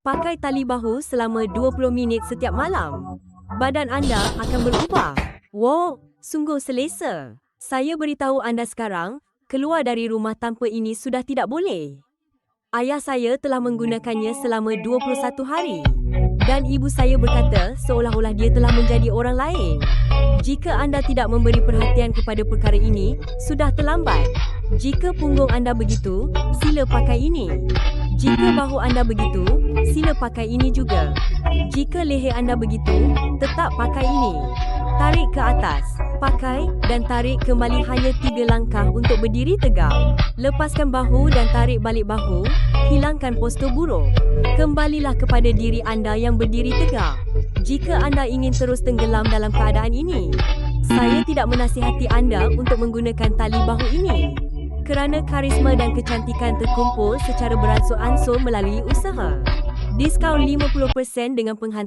Pakai tali bahu selama 20 minit setiap malam. Badan anda akan berubah. Wow, sungguh selesa. Saya beritahu anda sekarang, keluar dari rumah tanpa ini sudah tidak boleh. Ayah saya telah menggunakannya selama 21 hari. Dan ibu saya berkata seolah-olah dia telah menjadi orang lain. Jika anda tidak memberi perhatian kepada perkara ini, sudah terlambat. Jika punggung anda begitu, sila pakai ini. Jika bahu anda begitu, sila pakai ini juga. Jika leher anda begitu, tetap pakai ini. Tarik ke atas, pakai dan tarik kembali hanya 3 langkah untuk berdiri tegak. Lepaskan bahu dan tarik balik bahu, hilangkan postur buruk. Kembalilah kepada diri anda yang berdiri tegak. Jika anda ingin terus tenggelam dalam keadaan ini, saya tidak menasihati anda untuk menggunakan tali bahu ini. Kerana karisma dan kecantikan terkumpul secara beransur-ansur melalui usaha. Diskaun 50% dengan penghantaran